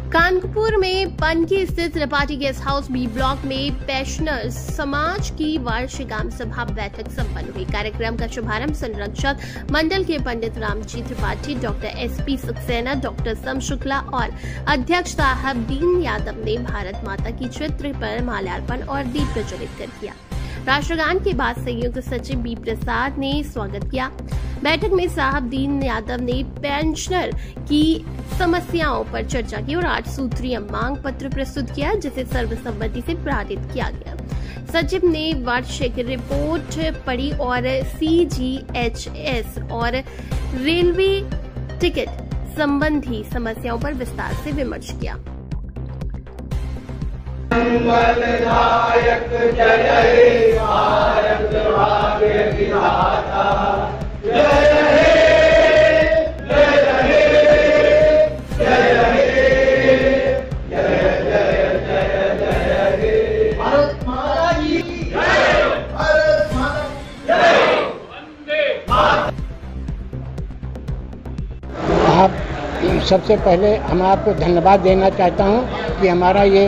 कानपुर में पनकी स्थित Tripathi guest house B block में पेंशनर्स समाज की वार्षिक आम सभा बैठक संपन्न हुई। कार्यक्रम का शुभारंभ संरक्षक मंडल के पंडित Ramji Tripathi, doctor SP Saxena, doctor सम शुक्ला और अध्यक्ष साहबदीन यादव ने भारत माता की चित्र पर माल्यार्पण और दीप प्रज्वलित कर किया। राष्ट्रगान के बाद संयुक्त सचिव बी प्रसाद ने स्वागत किया। बैठक में साहबदीन यादव ने पेंशनर की समस्याओं पर चर्चा की और 8 सूत्रीय मांग पत्र प्रस्तुत किया, जिसे सर्वसम्मति से पारित किया गया। सचिव ने वार्षिक रिपोर्ट पढ़ी और CGHS और रेलवे टिकट संबंधी समस्याओं पर विस्तार से विमर्श किया। मंगलदायक जय हे भारत भाग्य विधाता, जय हे जय हे जय हे जय जय जय जय हे भारत माता की जय, भारत माता की जय, वंदे मातरम। आप सबसे पहले हम आपको धन्यवाद देना चाहता हूं कि हमारा ये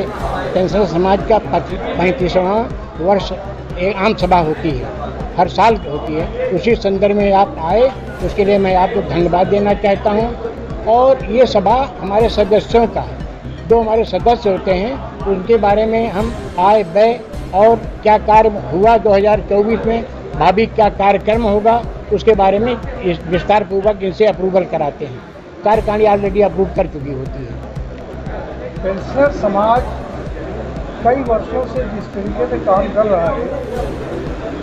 पेंशनर समाज का 35वां वर्ष एक आम सभा होती है, हर साल होती है। उसी संदर्भ में आप आए, उसके लिए मैं आपको धन्यवाद देना चाहता हूं। और ये सभा हमारे सदस्यों का है, जो हमारे सदस्य होते हैं उनके बारे में हम आय व्यय और क्या कार्य हुआ 2024 में, भावी क्या कार्यक्रम होगा, उसके बारे में विस्तार पूर्वक इनसे अप्रूवल कराते हैं। कार्यकारिणी ऑलरेडी अप्रूव कर चुकी होती है। पेंशनर समाज कई वर्षों से जिस तरीके से काम कर रहा है,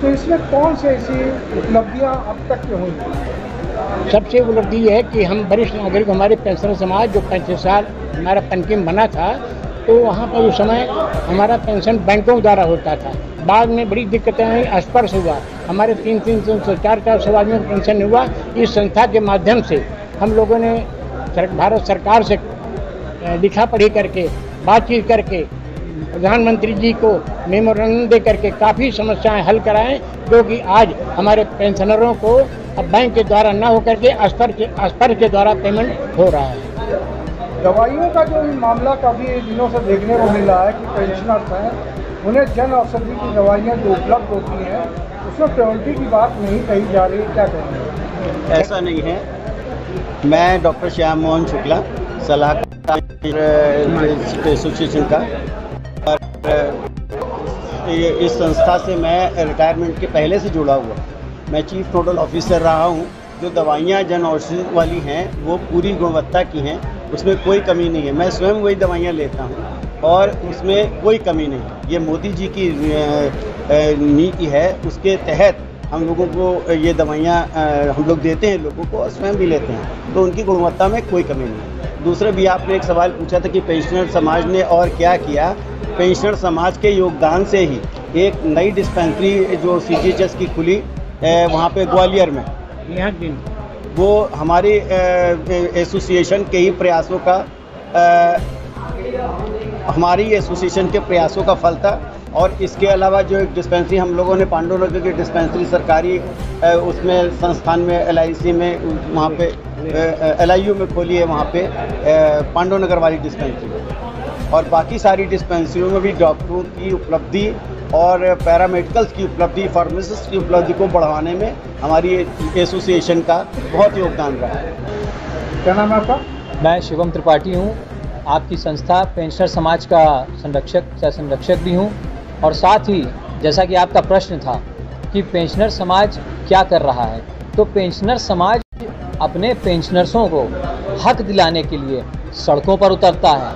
तो इसमें कौन सी ऐसी उपलब्धियां अब तक की हुई? सबसे उपलब्धि है कि हम वरिष्ठ नागरिक, हमारे पेंशनर समाज जो 35 साल हमारा पनकी बना था, तो वहाँ पर उस समय हमारा पेंशन बैंकों द्वारा होता था। बाद में बड़ी दिक्कतें आई, स्पर्श हुआ, हमारे 3-4 समाज में पेंशन हुआ। इस संस्था के माध्यम से हम लोगों ने भारत सरकार से लिखा पढ़ी करके, बातचीत करके, प्रधानमंत्री जी को मेमोरेंडम दे करके काफ़ी समस्याएं हल कराएं, जो कि आज हमारे पेंशनरों को अब बैंक के द्वारा न होकर के स्तर के द्वारा पेमेंट हो रहा है। दवाइयों का जो मामला काफ़ी दिनों से देखने को मिल रहा है कि पेंशनर्स हैं, उन्हें जन औषधि की दवाइयाँ जो उपलब्ध होती हैं उसमें पेनल्टी की बात नहीं कही जा रही, क्या कहेंगे? ऐसा नहीं है। मैं डॉक्टर श्याम मोहन शुक्ला, सलाहकार एसोसिएशन का, और इस संस्था से मैं रिटायरमेंट के पहले से जुड़ा हुआ। मैं चीफ नोडल ऑफिसर रहा हूँ। जो दवाइयाँ जन औषधि वाली हैं वो पूरी गुणवत्ता की हैं, उसमें कोई कमी नहीं है। मैं स्वयं वही दवाइयाँ लेता हूँ और उसमें कोई कमी नहीं। ये मोदी जी की नीति है, उसके तहत हम लोगों को ये दवाइयाँ हम लोग देते हैं लोगों को, और स्वयं भी लेते हैं, तो उनकी गुणवत्ता में कोई कमी नहीं। दूसरे भी आपने एक सवाल पूछा था कि पेंशनर समाज ने और क्या किया। पेंशनर समाज के योगदान से ही एक नई डिस्पेंसरी जो CGHS की खुली वहाँ पे ग्वालियर में, वो हमारी एसोसिएशन के ही प्रयासों का, हमारी एसोसिएशन के प्रयासों का फल था। और इसके अलावा जो एक डिस्पेंसरी हम लोगों ने पांडुनगर की डिस्पेंसरी सरकारी उसमें संस्थान में LIC में वहाँ पे LIU में खोली है, वहाँ पे पांडुनगर वाली डिस्पेंसरी। और बाकी सारी डिस्पेंसरियों में भी डॉक्टरों की उपलब्धि और पैरामेडिकल्स की उपलब्धि, फार्मासिस्ट की उपलब्धि को बढ़ाने में हमारी एसोसिएशन का बहुत योगदान रहा है। क्या नाम है आपका? मैं शिवम त्रिपाठी हूँ। आपकी संस्था पेंशनर समाज का संरक्षक भी हूँ। और साथ ही जैसा कि आपका प्रश्न था कि पेंशनर समाज क्या कर रहा है, तो पेंशनर समाज अपने पेंशनर्सों को हक दिलाने के लिए सड़कों पर उतरता है,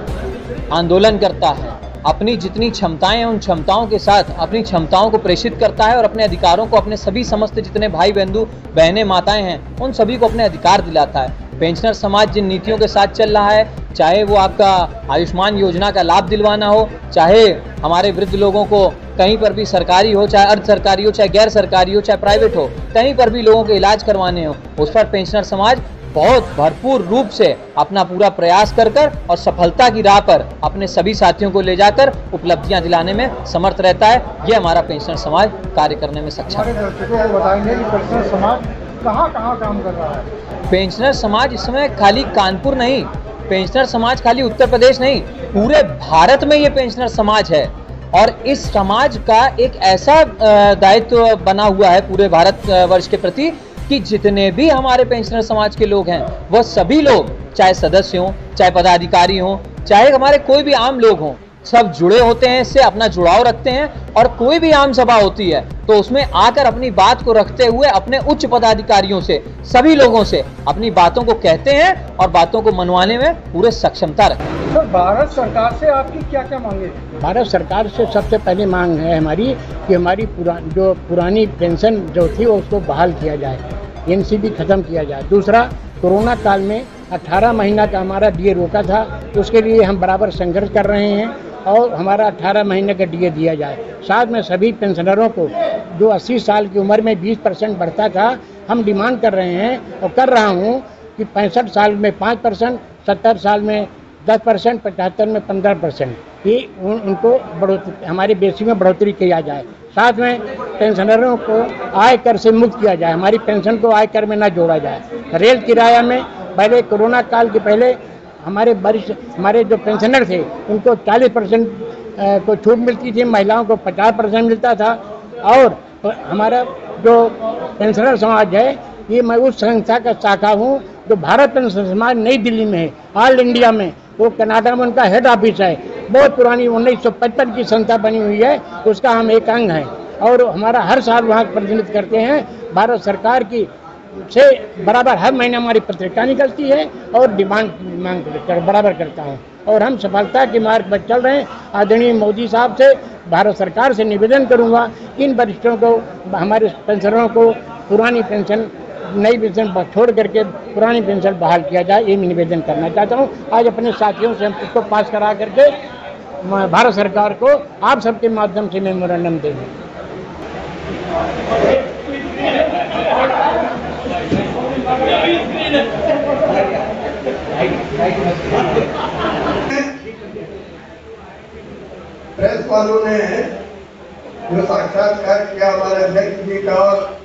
आंदोलन करता है, अपनी जितनी क्षमताएं हैं उन क्षमताओं के साथ अपनी क्षमताओं को प्रेषित करता है और अपने अधिकारों को अपने सभी समस्त जितने भाई बंधु बहनें माताएं हैं उन सभी को अपने अधिकार दिलाता है। पेंशनर समाज जिन नीतियों के साथ चल रहा है, चाहे वो आपका आयुष्मान योजना का लाभ दिलवाना हो, चाहे हमारे वृद्ध लोगों को कहीं पर भी सरकारी हो, चाहे अर्ध सरकारी हो, चाहे गैर सरकारी हो, चाहे प्राइवेट हो, कहीं पर भी लोगों के इलाज करवाने हो, उस पर पेंशनर समाज बहुत भरपूर रूप से अपना पूरा प्रयास कर और सफलता की राह पर अपने सभी साथियों को ले जाकर उपलब्धियां दिलाने में समर्थ रहता है। ये हमारा पेंशनर समाज कार्य करने में सक्षम है। दर्शकों को बताएंगे कि पेंशनर समाज कहाँ काम कर रहा है? पेंशनर समाज इस समय खाली कानपुर नहीं, पेंशनर समाज खाली उत्तर प्रदेश नहीं, पूरे भारत में ये पेंशनर समाज है। और इस समाज का एक ऐसा दायित्व बना हुआ है पूरे भारत वर्ष के प्रति कि जितने भी हमारे पेंशनर समाज के लोग हैं, वह सभी लोग, चाहे सदस्य हों, चाहे पदाधिकारी हों, चाहे हमारे कोई भी आम लोग हों, सब जुड़े होते हैं, इससे अपना जुड़ाव रखते हैं। और कोई भी आम सभा होती है तो उसमें आकर अपनी बात को रखते हुए अपने उच्च पदाधिकारियों से, सभी लोगों से अपनी बातों को कहते हैं और बातों को मनवाने में पूरे सक्षमता रखते हैं। तो भारत सरकार से आपकी क्या क्या मांगे? भारत सरकार से सबसे पहली मांग है हमारी कि हमारी जो पुरानी पेंशन जो थी उसको बहाल किया जाए, एनसीबी खत्म किया जाए। दूसरा, कोरोना काल में 18 महीना का हमारा डीए रोका था, उसके लिए हम बराबर संघर्ष कर रहे हैं और हमारा 18 महीने का डीए दिया जाए। साथ में सभी पेंशनरों को जो 80 साल की उम्र में 20% बढ़ता था, हम डिमांड कर रहे हैं और कर रहा हूं कि 65 साल में 5%, 70 साल में 10%, 75 में 15%, ये उनको बढ़ोतरी, हमारे बेसिक में बढ़ोतरी किया जाए। साथ में पेंशनरों को आय कर से मुक्त किया जाए, हमारी पेंशन को आय कर में ना जोड़ा जाए। रेल किराया में पहले कोरोना काल के पहले हमारे जो पेंशनर थे उनको 40% को छूट मिलती थी, महिलाओं को 50% मिलता था। और हमारा जो पेंशनर समाज है, ये मैं उस संस्था का शाखा हूँ जो भारत पेंशनर समाज नई दिल्ली में है, ऑल इंडिया में, वो कनाडा में उनका हेड ऑफिस है। बहुत पुरानी 1955 की संस्था बनी हुई है, उसका हम एक अंग हैं और हमारा हर साल वहाँ प्रतिनिधित्व करते हैं। भारत सरकार की से बराबर हर महीने हमारी पत्रिका निकलती है और डिमांड मांग बराबर करता हूँ और हम सफलता के मार्ग पर चल रहे हैं। आदरणीय मोदी साहब से, भारत सरकार से निवेदन करूँगा, इन वरिष्ठों को, हमारे पेंशनरों को पुरानी पेंशन, नई पेंशन छोड़ करके पुरानी पेंशन बहाल किया जाए, ये मैं निवेदन करना चाहता हूँ। आज अपने साथियों से हम इसको पास करा करके भारत सरकार को आप सबके माध्यम से मेमोरेंडम देंगे। प्रेस वालों ने जो साक्षात्कार किया हमारे अध्यक्ष जी का और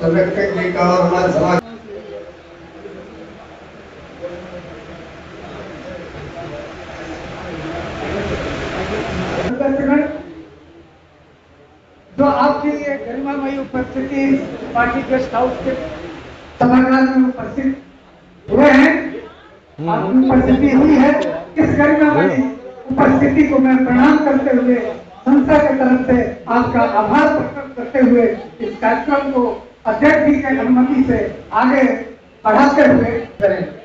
संरक्षक जी का और हमारे समाज, जो आपके लिए गरिमामयी उपस्थिति पार्टी गेस्ट हाउस के सभागार में उपस्थित हुए हैं, आपकी उपस्थिति हुई है। इस गरिमामयी उपस्थिति को मैं प्रणाम करते हुए, संस्था की तरफ से आपका आभार प्रकट करते हुए इस कार्यक्रम को अध्यक्ष जी की अनुमति से आगे बढ़ाते हुए करें।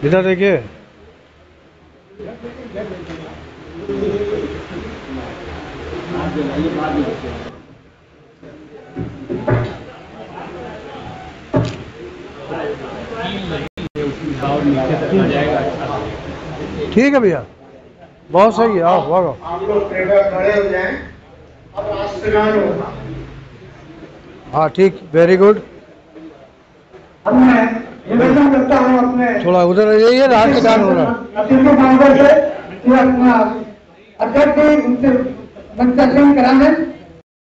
इधर देखिए, ठीक है भैया, बहुत सही है। आओ आओ, आप लोग खड़े हो जाएं और राष्ट्रगान होगा। हाँ ठीक, वेरी गुड। अब मैं निवेदन करता हूँ अपने थोड़ा उधर जाइए, राष्ट्रगान हो रहा है। अपना अध्यक्ष उनसे मंचासन कराने